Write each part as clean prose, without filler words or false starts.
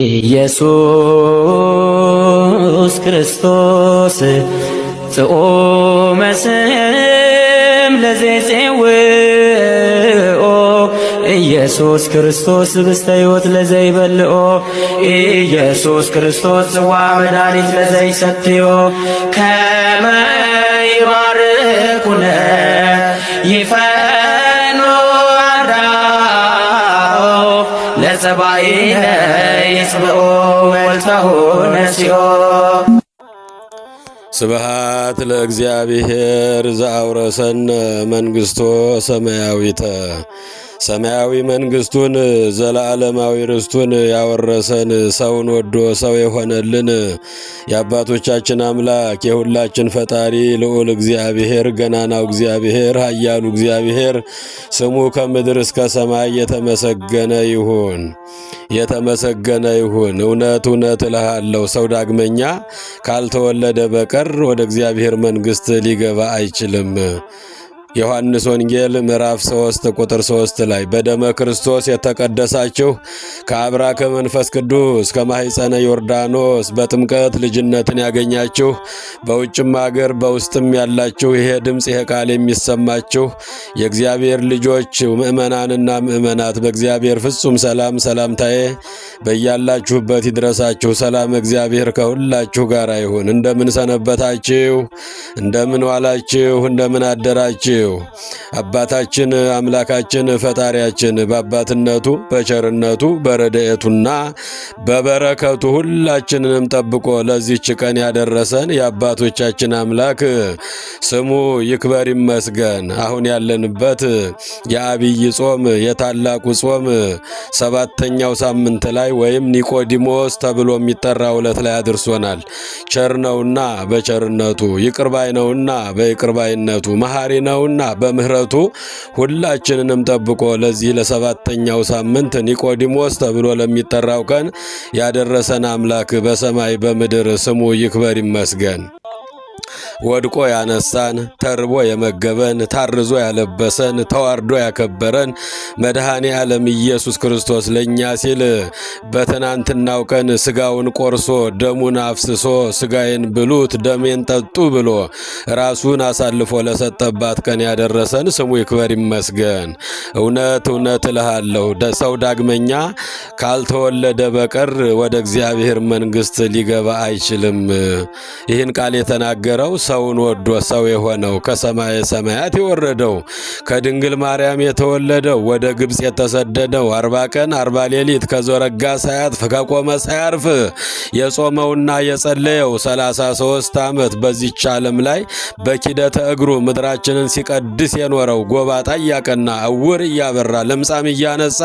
ኢየሱስ ክርስቶስ ጽኦመ ስም ለዘይጼውኦ ኢየሱስ ክርስቶስ ብስተ ሕይወት ለዘይበልኦ ኢየሱስ ክርስቶስ ጽዋ መድኃኒት ለዘይሰትዮ ከመ ይባርኩነ ይፈኖ አርዳኦ ለጸባኢነ ይጽብኦ ወልታሁ ነሲኦ። ስብሃት ለእግዚአብሔር ዘአውረሰነ መንግሥቶ ሰማያዊተ ሰማያዊ መንግሥቱን ዘላለማዊ ርስቱን ያወረሰን ሰውን ወዶ ሰው የሆነልን የአባቶቻችን አምላክ የሁላችን ፈጣሪ ልዑል እግዚአብሔር ገናናው እግዚአብሔር ኃያሉ እግዚአብሔር ስሙ ከምድር እስከ ሰማይ የተመሰገነ ይሁን የተመሰገነ ይሁን። እውነት እውነት እልሃለሁ ሰው ዳግመኛ ካልተወለደ በቀር ወደ እግዚአብሔር መንግሥት ሊገባ አይችልም። ዮሐንስ ወንጌል ምዕራፍ 3 ቁጥር 3 ላይ በደመ ክርስቶስ የተቀደሳችሁ ከአብራከ መንፈስ ቅዱስ ከማኅፀነ ዮርዳኖስ በጥምቀት ልጅነትን ያገኛችሁ በውጭም አገር በውስጥም ያላችሁ ይሄ ድምፅ ይሄ ቃል የሚሰማችሁ የእግዚአብሔር ልጆች ምእመናንና ምእመናት በእግዚአብሔር ፍጹም ሰላም ሰላምታዬ በያላችሁበት ይድረሳችሁ። ሰላም እግዚአብሔር ከሁላችሁ ጋር ይሁን። እንደምን ሰነበታችሁ? እንደምን ዋላችሁ? እንደምን አደራችሁ? አባታችን አምላካችን ፈጣሪያችን በአባትነቱ በቸርነቱ በረድኤቱና በበረከቱ ሁላችንንም ጠብቆ ለዚህች ቀን ያደረሰን የአባቶቻችን አምላክ ስሙ ይክበር ይመስገን። አሁን ያለንበት የአብይ ጾም የታላቁ ጾም ሰባተኛው ሳምንት ላይ ወይም ኒቆዲሞስ ተብሎ የሚጠራው ዕለት ላይ አድርሶናል። ቸር ነውና በቸርነቱ ይቅርባይ ነውና በይቅርባይነቱ መሐሪ ነውና በምህረቱ ሁላችንንም ጠብቆ ለዚህ ለሰባተኛው ሳምንት ኒቆዲሞስ ተብሎ ለሚጠራው ቀን ያደረሰን አምላክ በሰማይ በምድር ስሙ ይክበር ይመስገን። ወድቆ ያነሳን፣ ተርቦ የመገበን፣ ታርዞ ያለበሰን፣ ተዋርዶ ያከበረን መድኃኔ ዓለም ኢየሱስ ክርስቶስ ለእኛ ሲል በትናንትናው ቀን ስጋውን ቆርሶ ደሙን አፍስሶ ስጋዬን ብሉት ደሜን ጠጡ ብሎ ራሱን አሳልፎ ለሰጠባት ቀን ያደረሰን ስሙ ይክበር ይመስገን። እውነት እውነት እልሃለሁ ሰው ዳግመኛ ካልተወለደ በቀር ወደ እግዚአብሔር መንግሥት ሊገባ አይችልም። ይህን ቃል የተናገረው ሰውን ወዶ ሰው የሆነው ከሰማየ ሰማያት የወረደው ከድንግል ማርያም የተወለደው ወደ ግብጽ የተሰደደው 40 ቀን 40 ሌሊት ከዘረጋ ሳያጥፍ ከቆመ ሳያርፍ የጾመውና የጸለየው 33 ዓመት በዚች ዓለም ላይ በኪደተ እግሩ ምድራችንን ሲቀድስ የኖረው ጎባጣ እያቀና እውር እያበራ ለምጻም እያነጻ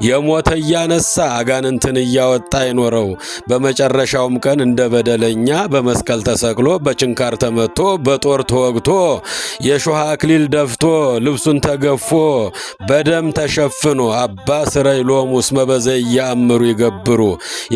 የሞተ እያነሳ አጋንንትን እያወጣ የኖረው በመጨረሻውም ቀን እንደ በደለኛ በመስቀል ተሰቅሎ በችንካር ተመቶ በጦር ተወግቶ የሾህ አክሊል ደፍቶ ልብሱን ተገፎ በደም ተሸፍኖ አባ ስረይ ሎሙ እስመ በዘይ ያእምሩ ይገብሩ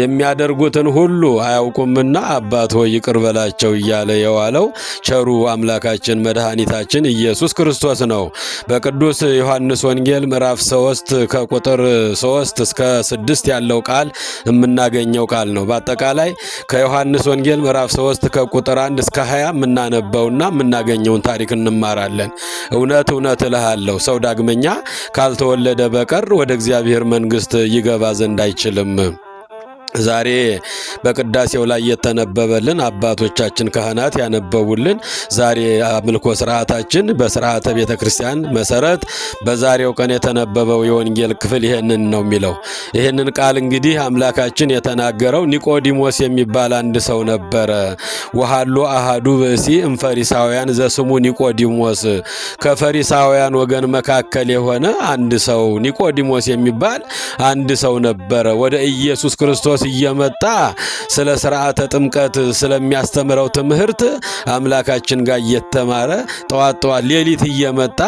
የሚያደርጉትን ሁሉ አያውቁምና አባት ሆይ ይቅር በላቸው እያለ የዋለው ቸሩ አምላካችን መድኃኒታችን ኢየሱስ ክርስቶስ ነው። በቅዱስ ዮሐንስ ወንጌል ምዕራፍ 3 ከቁጥር 3 እስከ 6 ያለው ቃል የምናገኘው ቃል ነው። በአጠቃላይ ከዮሐንስ ወንጌል ምዕራፍ 3 ከቁጥር 1 እስከ 20 የምናነበውና የምናገኘውን ታሪክ እንማራለን። እውነት እውነት እልሃለሁ ሰው ዳግመኛ ካልተወለደ በቀር ወደ እግዚአብሔር መንግሥት ይገባ ዘንድ አይችልም። ዛሬ በቅዳሴው ላይ የተነበበልን አባቶቻችን ካህናት ያነበቡልን ዛሬ አምልኮ ስርዓታችን በስርዓተ ቤተ ክርስቲያን መሰረት በዛሬው ቀን የተነበበው የወንጌል ክፍል ይሄንን ነው የሚለው። ይሄንን ቃል እንግዲህ አምላካችን የተናገረው ኒቆዲሞስ የሚባል አንድ ሰው ነበረ። ወሃሎ አሃዱ ብእሲ እምፈሪሳውያን ዘስሙ ኒቆዲሞስ ከፈሪሳውያን ወገን መካከል የሆነ አንድ ሰው ኒቆዲሞስ የሚባል አንድ ሰው ነበረ። ወደ ኢየሱስ ክርስቶስ እየመጣ ስለ ሥርዓተ ጥምቀት ስለሚያስተምረው ትምህርት አምላካችን ጋር እየተማረ ጠዋት ሌሊት እየመጣ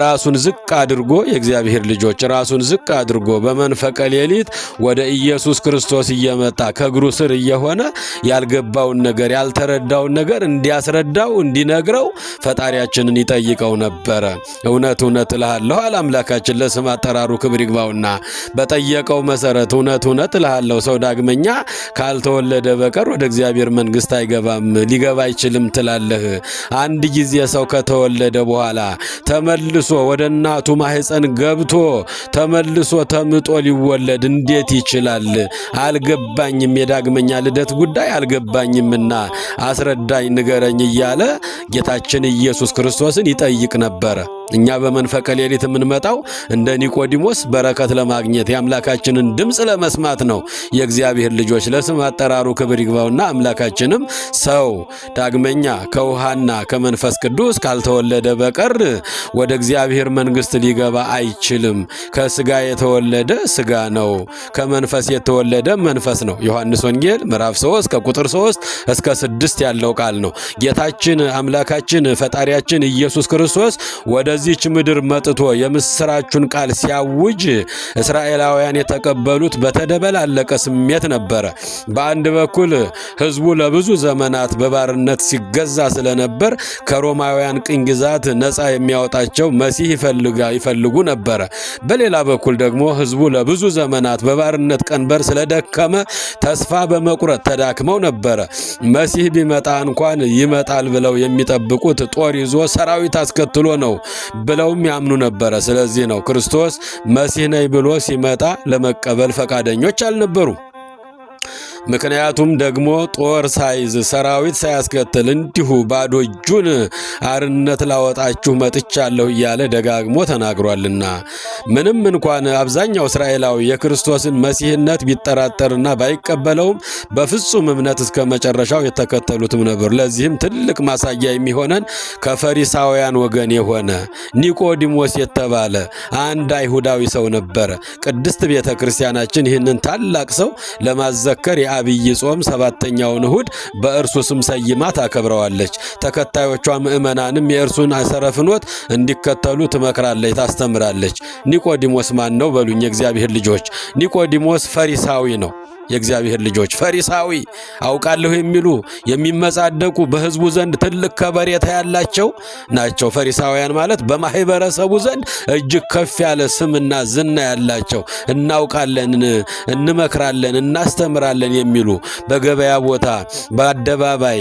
ራሱን ዝቅ አድርጎ የእግዚአብሔር ልጆች ራሱን ዝቅ አድርጎ በመንፈቀ ሌሊት ወደ ኢየሱስ ክርስቶስ እየመጣ ከእግሩ ስር እየሆነ ያልገባውን ነገር ያልተረዳውን ነገር እንዲያስረዳው እንዲነግረው ፈጣሪያችንን ይጠይቀው ነበረ። እውነት እውነት እልሃለሁ አለ አምላካችን ለስም አጠራሩ ክብር ይግባውና በጠየቀው መሰረት እውነት እውነት እልሃለሁ ሰው ዳግመኛ ካልተወለደ በቀር ወደ እግዚአብሔር መንግሥት አይገባም ሊገባ አይችልም ትላለህ? አንድ ጊዜ ሰው ከተወለደ በኋላ ተመልሶ ወደ እናቱ ማህፀን ገብቶ ተመልሶ ተምጦ ሊወለድ እንዴት ይችላል? አልገባኝም፣ የዳግመኛ ልደት ጉዳይ አልገባኝምና አስረዳኝ ንገረኝ እያለ ጌታችን ኢየሱስ ክርስቶስን ይጠይቅ ነበረ። እኛ በመንፈቀ ሌሊት የምንመጣው እንደ ኒቆዲሞስ በረከት ለማግኘት የአምላካችንን ድምፅ ለመስማት ነው። የእግዚአብሔር ልጆች ለስም አጠራሩ ክብር ይግባውና አምላካችንም ሰው ዳግመኛ ከውሃና ከመንፈስ ቅዱስ ካልተወለደ በቀር ወደ እግዚአብሔር መንግሥት ሊገባ አይችልም። ከስጋ የተወለደ ስጋ ነው፣ ከመንፈስ የተወለደ መንፈስ ነው። ዮሐንስ ወንጌል ምዕራፍ 3 ከቁጥር 3 እስከ 6 ያለው ቃል ነው። ጌታችን አምላካችን ፈጣሪያችን ኢየሱስ ክርስቶስ ወደዚች ምድር መጥቶ የምስራቹን ቃል ሲያውጅ እስራኤላውያን የተቀበሉት በተደበላለቀ ስሜት ነበረ። በአንድ በኩል ሕዝቡ ለብዙ ዘመናት በባርነት ሲገዛ ስለነበር ከሮማውያን ቅኝ ግዛት ነፃ የሚያወጣቸው መሲህ ይፈልጉ ነበረ። በሌላ በኩል ደግሞ ሕዝቡ ለብዙ ዘመናት በባርነት ቀንበር ስለደከመ ተስፋ በመቁረጥ ተዳክመው ነበረ። መሲህ ቢመጣ እንኳን ይመጣል ብለው የሚጠብቁት ጦር ይዞ ሰራዊት አስከትሎ ነው ብለውም ያምኑ ነበረ። ስለዚህ ነው ክርስቶስ መሲህ ነኝ ብሎ ሲመጣ ለመቀበል ፈቃደኞች አልነበሩ። ምክንያቱም ደግሞ ጦር ሳይዝ ሰራዊት ሳያስከትል እንዲሁ ባዶ እጁን አርነት ላወጣችሁ መጥቻለሁ እያለ ደጋግሞ ተናግሯልና። ምንም እንኳን አብዛኛው እስራኤላዊ የክርስቶስን መሲህነት ቢጠራጠርና ባይቀበለውም በፍጹም እምነት እስከ መጨረሻው የተከተሉትም ነበሩ። ለዚህም ትልቅ ማሳያ የሚሆነን ከፈሪሳውያን ወገን የሆነ ኒቆዲሞስ የተባለ አንድ አይሁዳዊ ሰው ነበረ። ቅድስት ቤተ ክርስቲያናችን ይህንን ታላቅ ሰው ለማዘከር የአብይ ጾም 7ኛውን እሁድ በእርሱ ስም ሰይማ ታከብረዋለች። ተከታዮቿ ምእመናንም የእርሱን አሰረ ፍኖት እንዲከተሉ ትመክራለች፣ ታስተምራለች። ኒቆዲሞስ ማን ነው በሉኝ የእግዚአብሔር ልጆች? ኒቆዲሞስ ፈሪሳዊ ነው። የእግዚአብሔር ልጆች ፈሪሳዊ አውቃለሁ የሚሉ የሚመጻደቁ በሕዝቡ ዘንድ ትልቅ ከበሬታ ያላቸው ናቸው። ፈሪሳውያን ማለት በማህበረሰቡ ዘንድ እጅግ ከፍ ያለ ስምና ዝና ያላቸው፣ እናውቃለን፣ እንመክራለን፣ እናስተምራለን የሚሉ በገበያ ቦታ በአደባባይ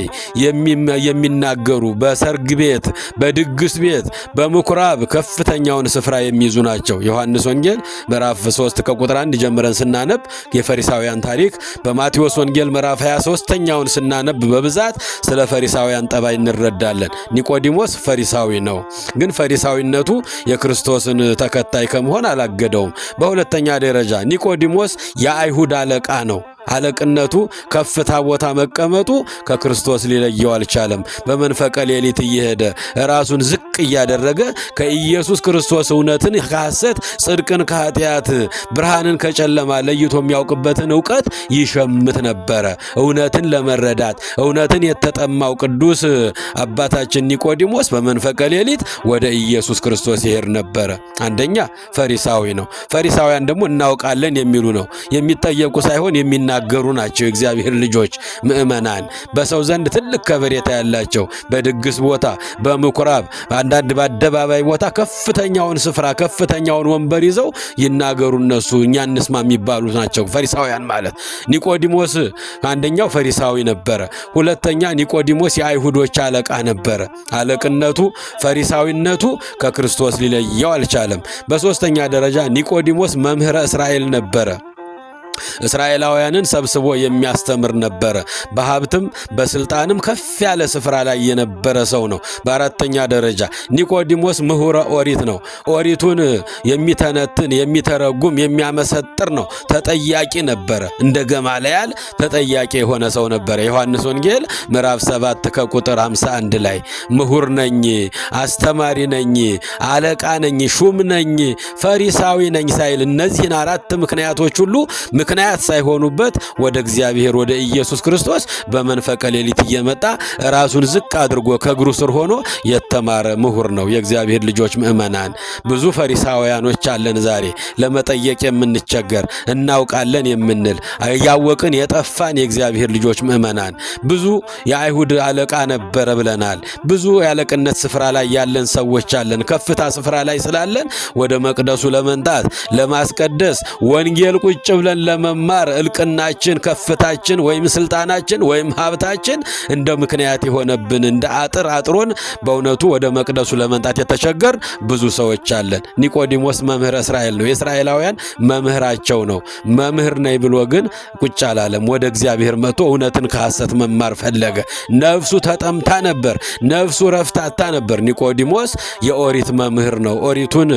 የሚናገሩ፣ በሰርግ ቤት፣ በድግስ ቤት፣ በምኩራብ ከፍተኛውን ስፍራ የሚይዙ ናቸው። ዮሐንስ ወንጌል ምዕራፍ 3 ከቁጥር 1 ጀምረን ስናነብ የፈሪሳውያን ታሪክ በማቴዎስ ወንጌል ምዕራፍ 23ኛውን ስናነብ በብዛት ስለ ፈሪሳውያን ጠባይ እንረዳለን። ኒቆዲሞስ ፈሪሳዊ ነው፣ ግን ፈሪሳዊነቱ የክርስቶስን ተከታይ ከመሆን አላገደውም። በሁለተኛ ደረጃ ኒቆዲሞስ የአይሁድ አለቃ ነው። አለቅነቱ ከፍታ ቦታ መቀመጡ ከክርስቶስ ሊለየው አልቻለም። በመንፈቀ ሌሊት እየሄደ ራሱን ዝቅ እያደረገ ከኢየሱስ ክርስቶስ እውነትን ከሐሰት፣ ጽድቅን ከኃጢአት፣ ብርሃንን ከጨለማ ለይቶ የሚያውቅበትን እውቀት ይሸምት ነበረ። እውነትን ለመረዳት እውነትን የተጠማው ቅዱስ አባታችን ኒቆዲሞስ በመንፈቀ ሌሊት ወደ ኢየሱስ ክርስቶስ ይሄድ ነበረ። አንደኛ ፈሪሳዊ ነው። ፈሪሳውያን ደግሞ እናውቃለን የሚሉ ነው። የሚጠየቁ ሳይሆን የሚናገሩ ናቸው። የእግዚአብሔር ልጆች ምእመናን በሰው ዘንድ ትልቅ ከበሬታ ያላቸው፣ በድግስ ቦታ፣ በምኩራብ፣ አንዳንድ በአደባባይ ቦታ ከፍተኛውን ስፍራ ከፍተኛውን ወንበር ይዘው ይናገሩ። እነሱ እኛ እንስማ የሚባሉ ናቸው ፈሪሳውያን ማለት። ኒቆዲሞስ አንደኛው ፈሪሳዊ ነበረ። ሁለተኛ ኒቆዲሞስ የአይሁዶች አለቃ ነበረ። አለቅነቱ ፈሪሳዊነቱ ከክርስቶስ ሊለየው አልቻለም። በሶስተኛ ደረጃ ኒቆዲሞስ መምህረ እስራኤል ነበረ። እስራኤላውያንን ሰብስቦ የሚያስተምር ነበረ። በሀብትም በስልጣንም ከፍ ያለ ስፍራ ላይ የነበረ ሰው ነው። በአራተኛ ደረጃ ኒቆዲሞስ ምሁረ ኦሪት ነው። ኦሪቱን የሚተነትን የሚተረጉም የሚያመሰጥር ነው። ተጠያቂ ነበረ። እንደ ገማልያል ተጠያቂ የሆነ ሰው ነበረ። ዮሐንስ ወንጌል ምዕራፍ 7 ከቁጥር 51 ላይ ምሁር ነኝ፣ አስተማሪ ነኝ፣ አለቃ ነኝ፣ ሹም ነኝ፣ ፈሪሳዊ ነኝ ሳይል እነዚህን አራት ምክንያቶች ሁሉ ምክንያት ሳይሆኑበት ወደ እግዚአብሔር ወደ ኢየሱስ ክርስቶስ በመንፈቀ ሌሊት እየመጣ ራሱን ዝቅ አድርጎ ከእግሩ ስር ሆኖ የተማረ ምሁር ነው። የእግዚአብሔር ልጆች ምእመናን ብዙ ፈሪሳውያኖች አለን ዛሬ ለመጠየቅ የምንቸገር እናውቃለን የምንል ያወቅን የጠፋን የእግዚአብሔር ልጆች ምእመናን ብዙ የአይሁድ አለቃ ነበረ ብለናል። ብዙ ያለቅነት ስፍራ ላይ ያለን ሰዎች አለን። ከፍታ ስፍራ ላይ ስላለን ወደ መቅደሱ ለመንጣት ለማስቀደስ ወንጌል ቁጭ ብለን ላለመማር እልቅናችን ከፍታችን ወይም ስልጣናችን ወይም ሀብታችን እንደ ምክንያት የሆነብን እንደ አጥር አጥሮን በእውነቱ ወደ መቅደሱ ለመንጣት የተቸገር ብዙ ሰዎች አለን። ኒቆዲሞስ መምህረ እስራኤል ነው። የእስራኤላውያን መምህራቸው ነው። መምህር ነኝ ብሎ ግን ቁጭ አላለም። ወደ እግዚአብሔር መጥቶ እውነትን ከሐሰት መማር ፈለገ። ነፍሱ ተጠምታ ነበር። ነፍሱ ረፍታታ ነበር። ኒቆዲሞስ የኦሪት መምህር ነው። ኦሪቱን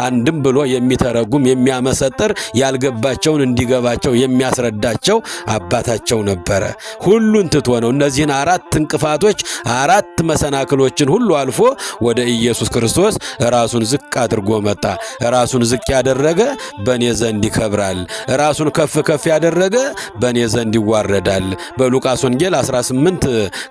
አንድም ብሎ የሚተረጉም የሚያመሰጥር ያልገባቸውን እንዲገባቸው የሚያስረዳቸው አባታቸው ነበረ። ሁሉን ትቶ ነው እነዚህን አራት እንቅፋቶች አራት መሰናክሎችን ሁሉ አልፎ ወደ ኢየሱስ ክርስቶስ ራሱን ዝቅ አድርጎ መጣ። ራሱን ዝቅ ያደረገ በእኔ ዘንድ ይከብራል፣ ራሱን ከፍ ከፍ ያደረገ በእኔ ዘንድ ይዋረዳል። በሉቃስ ወንጌል 18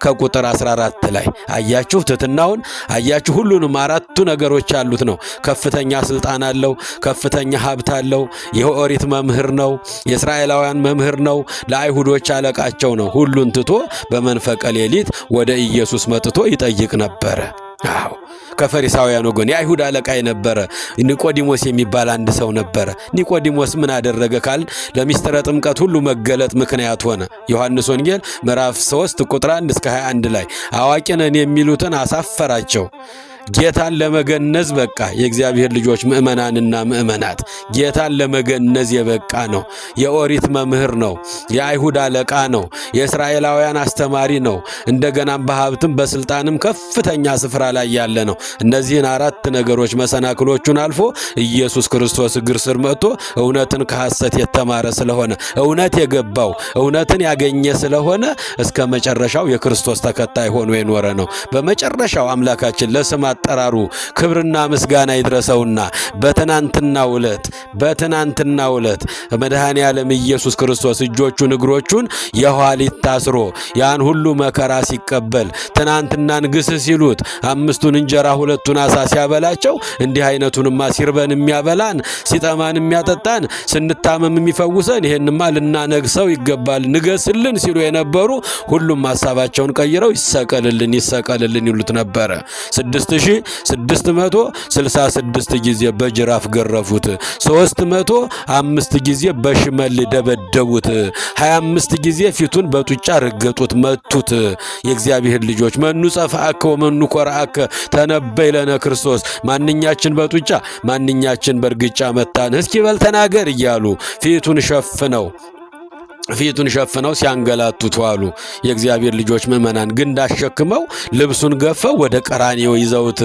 ከቁጥር 14 ላይ አያችሁ ትሕትናውን፣ አያችሁ ሁሉንም አራቱ ነገሮች ያሉት ነው። ከፍተኛ ስልጣን አለው፣ ከፍተኛ ሀብት አለው። የኦሪት መምህር ነው፣ የእስራኤላውያን መምህር ነው፣ ለአይሁዶች አለቃቸው ነው። ሁሉን ትቶ በመንፈቀ ሌሊት ወደ ኢየሱስ መጥቶ ይጠይቅ ነበረ። አዎ ከፈሪሳውያን ወገን የአይሁድ አለቃ የነበረ ኒቆዲሞስ የሚባል አንድ ሰው ነበረ። ኒቆዲሞስ ምን አደረገ ካል ለሚስጥረ ጥምቀት ሁሉ መገለጥ ምክንያት ሆነ። ዮሐንስ ወንጌል ምዕራፍ 3 ቁጥር 1 እስከ 21 ላይ አዋቂ ነን የሚሉትን አሳፈራቸው። ጌታን ለመገነዝ በቃ የእግዚአብሔር ልጆች ምእመናንና ምእመናት ጌታን ለመገነዝ የበቃ ነው። የኦሪት መምህር ነው። የአይሁድ አለቃ ነው። የእስራኤላውያን አስተማሪ ነው። እንደገናም በሀብትም በስልጣንም ከፍተኛ ስፍራ ላይ ያለ ነው። እነዚህን አራት ነገሮች መሰናክሎቹን አልፎ ኢየሱስ ክርስቶስ እግር ስር መጥቶ እውነትን ከሐሰት የተማረ ስለሆነ እውነት የገባው እውነትን ያገኘ ስለሆነ እስከ መጨረሻው የክርስቶስ ተከታይ ሆኖ የኖረ ነው። በመጨረሻው አምላካችን ለስም አጠራሩ ክብርና ምስጋና ይድረሰውና በትናንትናው ዕለት መድኃኔ ዓለም ኢየሱስ ክርስቶስ እጆቹን እግሮቹን የኋሊት ታስሮ ያን ሁሉ መከራ ሲቀበል ትናንትናን ግስ ሲሉት 5ቱን እንጀራ 2ቱን ዓሣ ሲያበላቸው እንዲህ አይነቱንማ ሲርበን የሚያበላን ሲጠማን የሚያጠጣን ስንታመም የሚፈውሰን ይሄንማ ልናነግሰው ይገባል ንገስልን ሲሉ የነበሩ ሁሉም ሐሳባቸውን ቀይረው ይሰቀልልን ይሉት ነበረ። 6666 ጊዜ በጅራፍ ገረፉት። 305 ጊዜ በሽመል ደበደቡት። 25 ጊዜ ፊቱን በጡጫ ረገጡት፣ መቱት። የእግዚአብሔር ልጆች መኑ ጸፋአከ ወመኑ ኮራአከ ተነበይ ለነ ክርስቶስ፣ ማንኛችን በጡጫ ማንኛችን በርግጫ መታን እስኪ በል ተናገር እያሉ ፊቱን ሸፍነው ሲያንገላቱት ዋሉ። የእግዚአብሔር ልጆች ምእመናን ግን እንዳሸክመው ልብሱን ገፈው ወደ ቀራንዮ ይዘውት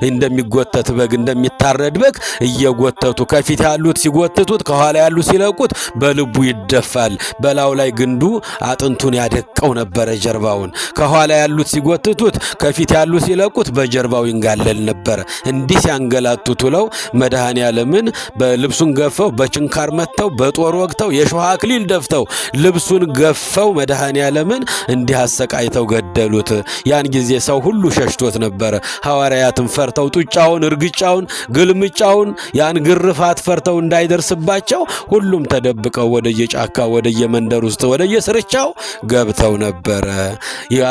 እንደሚጎተት በግ እንደሚታረድ በግ እየጎተቱ ከፊት ያሉት ሲጎትቱት ከኋላ ያሉት ሲለቁት በልቡ ይደፋል። በላው ላይ ግንዱ አጥንቱን ያደቀው ነበረ ጀርባውን። ከኋላ ያሉት ሲጎትቱት ከፊት ያሉት ሲለቁት በጀርባው ይንጋለል ነበረ። እንዲህ ሲያንገላቱት ውለው መድኃኔ ዓለምን በልብሱን ገፈው በችንካር መተው በጦር ወግተው የሾህ አክሊል ደፍተው ልብሱን ገፈው መድኃኔ ዓለምን እንዲህ አሰቃይተው ገደሉት። ያን ጊዜ ሰው ሁሉ ሸሽቶት ነበረ። ሐዋርያትም ፈርተው ጡጫውን፣ እርግጫውን፣ ግልምጫውን ያን ግርፋት ፈርተው እንዳይደርስባቸው ሁሉም ተደብቀው ወደየጫካ ወደየመንደር ውስጥ ወደየስርቻው ገብተው ነበረ።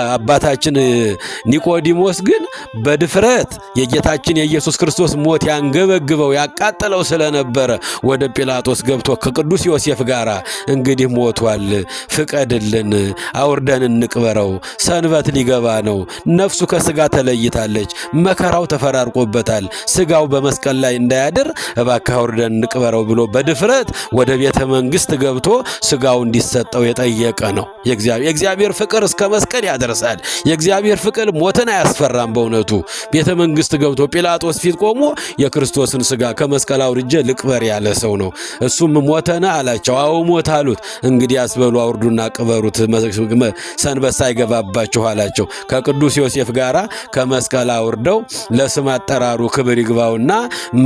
አባታችን ኒቆዲሞስ ግን በድፍረት የጌታችን የኢየሱስ ክርስቶስ ሞት ያንገበግበው ያቃጠለው ስለነበረ ወደ ጲላጦስ ገብቶ ከቅዱስ ዮሴፍ ጋር እንግዲህ ሞቷል፣ ፍቀድልን፣ አውርደን እንቅበረው፣ ሰንበት ሊገባ ነው፣ ነፍሱ ከስጋ ተለይታለች፣ መከራው ተፈራርቆበታል፣ ስጋው በመስቀል ላይ እንዳያድር እባክህ አውርደን እንቅበረው ብሎ በድፍረት ወደ ቤተ መንግስት ገብቶ ስጋው እንዲሰጠው የጠየቀ ነው። የእግዚአብሔር ፍቅር እስከ መስቀል ያደርሳል። የእግዚአብሔር ፍቅር ሞትን አያስፈራም። በእውነቱ ቤተ መንግስት ገብቶ ጲላጦስ ፊት ቆሞ የክርስቶስን ስጋ ከመስቀል አውርጄ ልቅበር ያለ ሰው ነው። እሱም ሞተና አላቸው። አዎ ሞት አሉት። እንግዲህ አስበሉ አውርዱና ቅበሩት ሰንበት ሳይገባባችሁ አላቸው። ከቅዱስ ዮሴፍ ጋራ ከመስቀል አውርደው ለስም አጠራሩ ክብር ይግባውና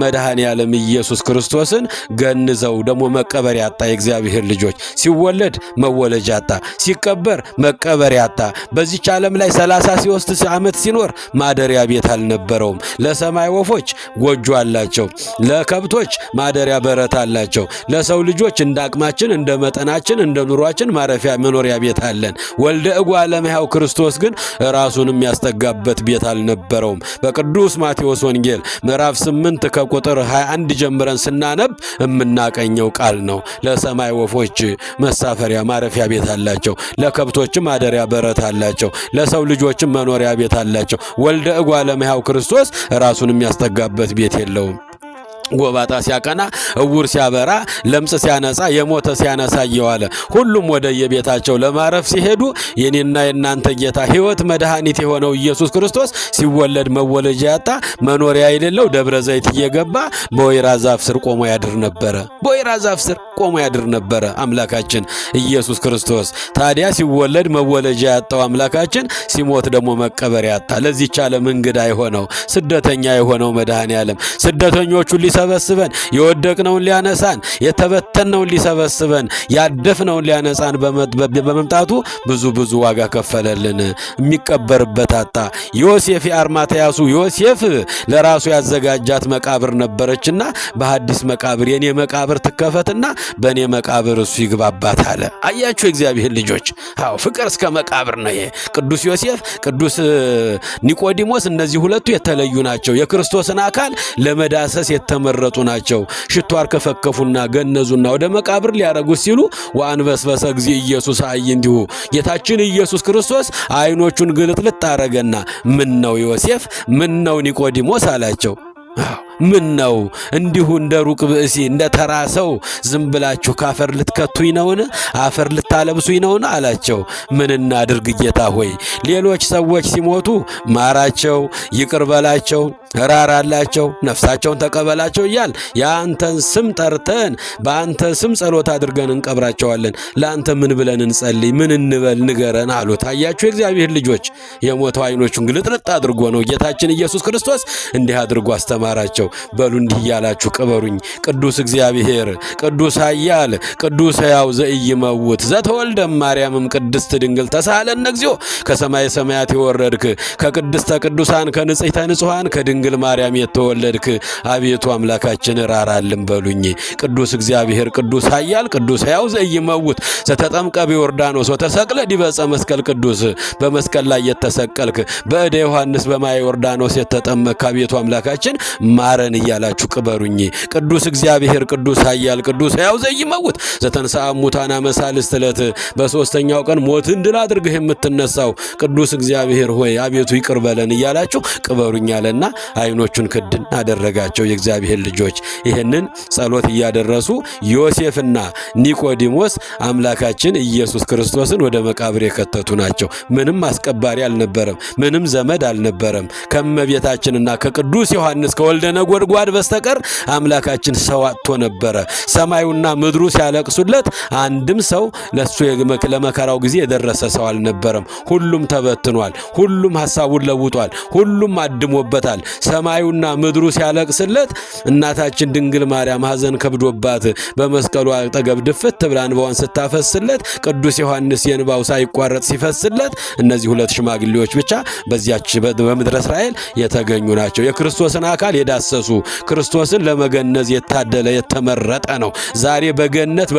መድኃኔ ዓለም ኢየሱስ ክርስቶስን ገንዘው ደግሞ መቀበር ያጣ የእግዚአብሔር ልጆች ሲወለድ መወለጃ ያጣ ሲቀበር መቀበር ያጣ በዚች ዓለም ላይ 33 ዓመት ሲኖር ማደሪያ ቤት አልነበረውም። ለሰማይ ወፎች ጎጆ አላቸው፣ ለከብቶች ማደሪያ በረት አላቸው። ለሰው ልጆች እንደ አቅማችን እንደ መጠናችን እንደ ለዘላለም ኑሯችን ማረፊያ መኖሪያ ቤት አለን። ወልደ እጓለ እመሕያው ክርስቶስ ግን ራሱን የሚያስጠጋበት ቤት አልነበረውም። በቅዱስ ማቴዎስ ወንጌል ምዕራፍ 8 ከቁጥር 21 ጀምረን ስናነብ የምናቀኘው ቃል ነው። ለሰማይ ወፎች መሳፈሪያ ማረፊያ ቤት አላቸው፣ ለከብቶችም ማደሪያ በረት አላቸው፣ ለሰው ልጆችም መኖሪያ ቤት አላቸው። ወልደ እጓለ እመሕያው ክርስቶስ ራሱን የሚያስጠጋበት ቤት የለውም። ጎባጣ ሲያቀና፣ እውር ሲያበራ፣ ለምጽ ሲያነጻ፣ የሞተ ሲያነሳ እየዋለ ሁሉም ወደ የቤታቸው ለማረፍ ሲሄዱ የኔና የናንተ ጌታ ሕይወት መድኃኒት የሆነው ኢየሱስ ክርስቶስ ሲወለድ መወለጃ ያጣ መኖሪያ የሌለው ደብረ ዘይት እየገባ በወይራ ዛፍ ስር ቆሞ ያድር ነበረ። በወይራ ዛፍ ስር ቆሞ ያድር ነበረ አምላካችን ኢየሱስ ክርስቶስ። ታዲያ ሲወለድ መወለጃ ያጣው አምላካችን ሲሞት ደግሞ መቀበሪያ ያጣ ለዚህች ዓለም እንግዳ የሆነው ስደተኛ የሆነው መድኃኔ ዓለም ስደተኞቹን ሊሰበስበን የወደቅነውን ሊያነሳን የተበተነውን ሊሰበስበን ያደፍነውን ሊያነሳን በመምጣቱ ብዙ ዋጋ ከፈለልን። የሚቀበርበት አጣ። ዮሴፍ የአርማትያሱ ዮሴፍ ለራሱ ያዘጋጃት መቃብር ነበረችና በሐዲስ መቃብር የኔ መቃብር ትከፈትና በኔ መቃብር እሱ ይግባባት አለ። አያችሁ የእግዚአብሔር ልጆች፣ አዎ ፍቅር እስከ መቃብር ነው። ይሄ ቅዱስ ዮሴፍ፣ ቅዱስ ኒቆዲሞስ እነዚህ ሁለቱ የተለዩ ናቸው። የክርስቶስን አካል ለመዳሰስ የተመረጡ ናቸው። ሽቶ አርከፈከፉና ገነዙና ወደ መቃብር ሊያረጉት ሲሉ ወአንበስበሰ ጊዜ ኢየሱስ እንዲሁ ጌታችን ኢየሱስ ክርስቶስ አይኖቹን ግልጥልጥ አረገና ምን ነው ዮሴፍ፣ ምን ነው ኒቆዲሞስ አላቸው። ምን ነው እንዲሁ እንደ ሩቅ ብእሲ እንደ ተራ ሰው ዝም ብላችሁ ካፈር ልትከቱኝ ነውን? አፈር ልታለብሱኝ ነውን? አላቸው። ምን እናድርግ ጌታ ሆይ? ሌሎች ሰዎች ሲሞቱ ማራቸው፣ ይቅር በላቸው፣ ራራላቸው፣ ነፍሳቸውን ተቀበላቸው እያል የአንተን ስም ጠርተን በአንተ ስም ጸሎት አድርገን እንቀብራቸዋለን። ለአንተ ምን ብለን እንጸልይ? ምን እንበል? ንገረን አሉት። አያችሁ የእግዚአብሔር ልጆች፣ የሞተው አይኖቹን ግልጥልጥ አድርጎ ነው ጌታችን ኢየሱስ ክርስቶስ እንዲህ አድርጎ አስተማራቸው። በሉ እንዲህ እያላችሁ ቅበሩኝ። ቅዱስ እግዚአብሔር፣ ቅዱስ ኃያል፣ ቅዱስ ሕያው ዘኢይመውት ዘተወልደ ማርያምም ቅድስት ድንግል ተሳሃለነ እግዚኦ። ከሰማይ ሰማያት የወረድክ ከቅድስተ ቅዱሳን ከንጽሕተ ንጹሐን ከድንግል ማርያም የተወለድክ አቤቱ አምላካችን ራራልን በሉኝ። ቅዱስ እግዚአብሔር፣ ቅዱስ ኃያል፣ ቅዱስ ሕያው ዘኢይመውት ዘተጠምቀ በዮርዳኖስ ወተሰቅለ ዲበ ዕፀ መስቀል ቅዱስ፣ በመስቀል ላይ የተሰቀልክ በእደ ዮሐንስ በማየ ዮርዳኖስ የተጠመቅክ አቤቱ አምላካችን ማረን እያላችሁ ቅበሩኝ። ቅዱስ እግዚአብሔር፣ ቅዱስ ኃያል፣ ቅዱስ ሕያው ዘኢይመውት ዘተንሥአ እሙታን አመሳልስት ዕለት፣ በሦስተኛው ቀን ሞትን ድል አድርገህ የምትነሳው ቅዱስ እግዚአብሔር ሆይ አቤቱ ይቅር በለን እያላችሁ ቅበሩኝ አለና አይኖቹን ክድን አደረጋቸው። የእግዚአብሔር ልጆች ይህንን ጸሎት እያደረሱ ዮሴፍና ኒቆዲሞስ አምላካችን ኢየሱስ ክርስቶስን ወደ መቃብር የከተቱ ናቸው። ምንም አስቀባሪ አልነበረም፣ ምንም ዘመድ አልነበረም። ከእመቤታችንና ከቅዱስ ዮሐንስ ከወልደ ነጎድጓድ በስተቀር አምላካችን ሰው አጥቶ ነበረ። ሰማዩና ምድሩ ሲያለቅሱለት አንድም ሰው ለሱ ለመከራው ጊዜ የደረሰ ሰው አልነበረም። ሁሉም ተበትኗል። ሁሉም ሐሳቡን ለውጧል። ሁሉም አድሞበታል። ሰማዩና ምድሩ ሲያለቅስለት እናታችን ድንግል ማርያም ሐዘን ከብዶባት በመስቀሉ አጠገብ ድፍት ብላ እንባዋን ስታፈስለት ቅዱስ ዮሐንስ የእንባው ሳይቋረጥ ሲፈስለት እነዚህ ሁለት ሽማግሌዎች ብቻ በዚያች በምድረ እስራኤል የተገኙ ናቸው። የክርስቶስን አካል የዳሰሱ ክርስቶስን ለመገነዝ የታደለ የተመረጠ ነው። ዛሬ በገነት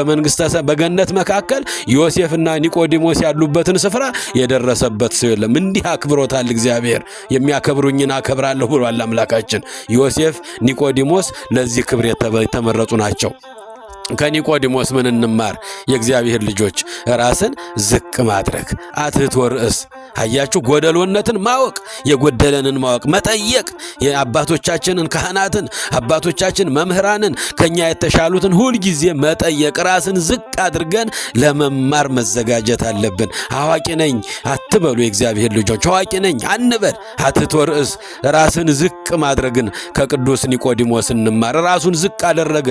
በገነት መካከል ዮሴፍና ኒቆዲሞስ ያሉበትን ስፍራ የደረሰበት ሰው የለም። እንዲህ አክብሮታል እግዚአብሔር። የሚያከብሩኝን አከብራለሁ ብሏል አምላካችን። ዮሴፍ፣ ኒቆዲሞስ ለዚህ ክብር የተመረጡ ናቸው። ከኒቆዲሞስ ምን እንማር? የእግዚአብሔር ልጆች ራስን ዝቅ ማድረግ አትሕቶ ርእስ። አያችሁ ጎደሎነትን ማወቅ፣ የጎደለንን ማወቅ፣ መጠየቅ፣ የአባቶቻችንን ካህናትን አባቶቻችን መምህራንን ከኛ የተሻሉትን ሁል ጊዜ መጠየቅ፣ ራስን ዝቅ አድርገን ለመማር መዘጋጀት አለብን። አዋቂ ነኝ አትበሉ የእግዚአብሔር ልጆች፣ አዋቂ ነኝ አንበል። አትሕቶ ርእስ ራስን ዝቅ ማድረግን ከቅዱስ ኒቆዲሞስ እንማር። ራሱን ዝቅ አደረገ።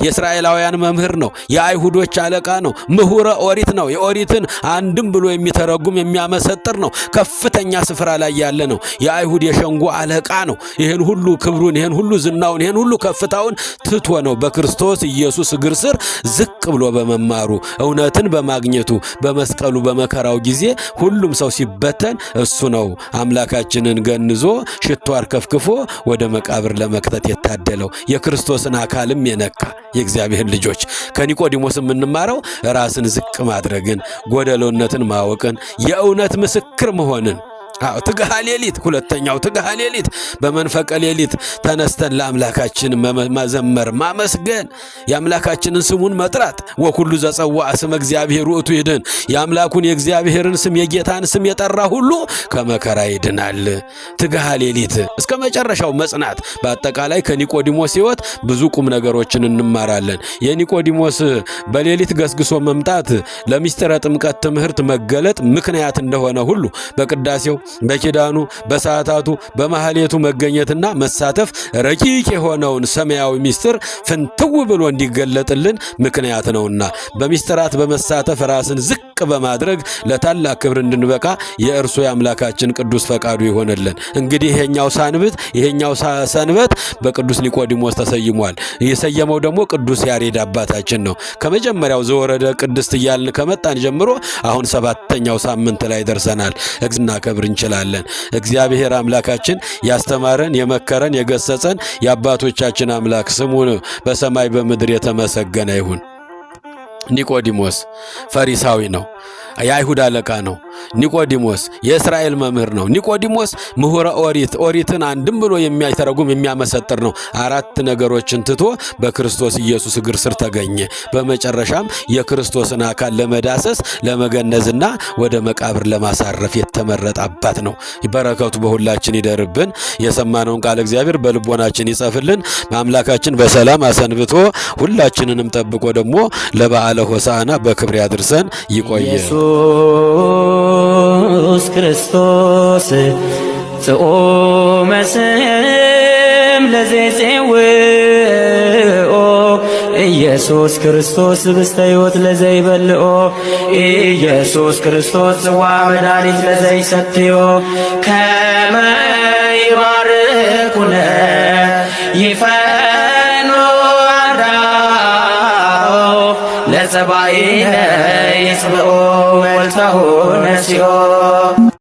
የእስራኤላውያን መምህር ነው። የአይሁዶች አለቃ ነው። ምሁረ ኦሪት ነው። የኦሪትን አንድም ብሎ የሚተረጉም የሚያመሰጥር ነው። ከፍተኛ ስፍራ ላይ ያለ ነው። የአይሁድ የሸንጎ አለቃ ነው። ይህን ሁሉ ክብሩን፣ ይህን ሁሉ ዝናውን፣ ይህን ሁሉ ከፍታውን ትቶ ነው በክርስቶስ ኢየሱስ እግር ስር ዝቅ ብሎ በመማሩ እውነትን በማግኘቱ በመስቀሉ በመከራው ጊዜ ሁሉም ሰው ሲበተን እሱ ነው አምላካችንን ገንዞ ሽቶ አርከፍክፎ ወደ መቃብር ለመክተት የታደለው የክርስቶስን አካልም የነካ የእግዚአብሔር ልጆች ከኒቆዲሞስ የምንማረው ራስን ዝቅ ማድረግን ጎደሎነትን ማወቅን የእውነት ምስክር መሆንን ትግሃ ሌሊት ሁለተኛው ትግሃ ሌሊት በመንፈቀ ሌሊት ተነስተን ለአምላካችን መዘመር ማመስገን የአምላካችንን ስሙን መጥራት ወኩሉ ዘጸዋዕ ስመ እግዚአብሔር ውእቱ ይድን የአምላኩን የእግዚአብሔርን ስም የጌታን ስም የጠራ ሁሉ ከመከራ ይድናል። ትግሃ ሌሊት እስከ መጨረሻው መጽናት በአጠቃላይ ከኒቆዲሞስ ሕይወት ብዙ ቁም ነገሮችን እንማራለን። የኒቆዲሞስ በሌሊት ገስግሶ መምጣት ለምስጢረ ጥምቀት ትምህርት መገለጥ ምክንያት እንደሆነ ሁሉ በቅዳሴው በኪዳኑ በሰዓታቱ በማህሌቱ መገኘትና መሳተፍ ረቂቅ የሆነውን ሰማያዊ ምስጢር ፍንትው ብሎ እንዲገለጥልን ምክንያት ነውና በምስጢራት በመሳተፍ ራስን ዝቅ በማድረግ ለታላቅ ክብር እንድንበቃ የእርሱ የአምላካችን ቅዱስ ፈቃዱ ይሆንልን። እንግዲህ ይሄኛው ሰንበት በቅዱስ ኒቆዲሞስ ተሰይሟል። የሰየመው ደግሞ ቅዱስ ያሬድ አባታችን ነው። ከመጀመሪያው ዘወረደ ቅድስት እያልን ከመጣን ጀምሮ አሁን 7ኛው ሳምንት ላይ ደርሰናል። እግዚአብሔር እንችላለን። እግዚአብሔር አምላካችን ያስተማረን የመከረን የገሰጸን የአባቶቻችን አምላክ ስሙ በሰማይ በምድር የተመሰገነ ይሁን። ኒቆዲሞስ ፈሪሳዊ ነው። የአይሁድ አለቃ ነው። ኒቆዲሞስ የእስራኤል መምህር ነው። ኒቆዲሞስ ምሁረ ኦሪትን አንድም ብሎ የሚያተረጉም የሚያመሰጥር ነው። 4 ነገሮችን ትቶ በክርስቶስ ኢየሱስ እግር ስር ተገኘ። በመጨረሻም የክርስቶስን አካል ለመዳሰስ ለመገነዝና ወደ መቃብር ለማሳረፍ የተመረጠ አባት ነው። በረከቱ በሁላችን ይደርብን። የሰማነውን ቃል እግዚአብሔር በልቦናችን ይጻፍልን። አምላካችን በሰላም አሰንብቶ ሁላችንንም ጠብቆ ደግሞ ለበዓለ ሆሳዕና በክብር ያድርሰን። ይቆየ ኢየሱስ ክርስቶስ ጽኦመ ስም ለዘይጼውኦ ኢየሱስ ክርስቶስ ብስተ ሕይወት ለዘይበልኦ ኢየሱስ ክርስቶስ ጽዋ መድኃኒት ለዘይሰትዮ ከመ ይባርኩነ ይፈኖ አዳኦ ለጸባኢነ ይጽብኦ ወልታሁ ነሲኦ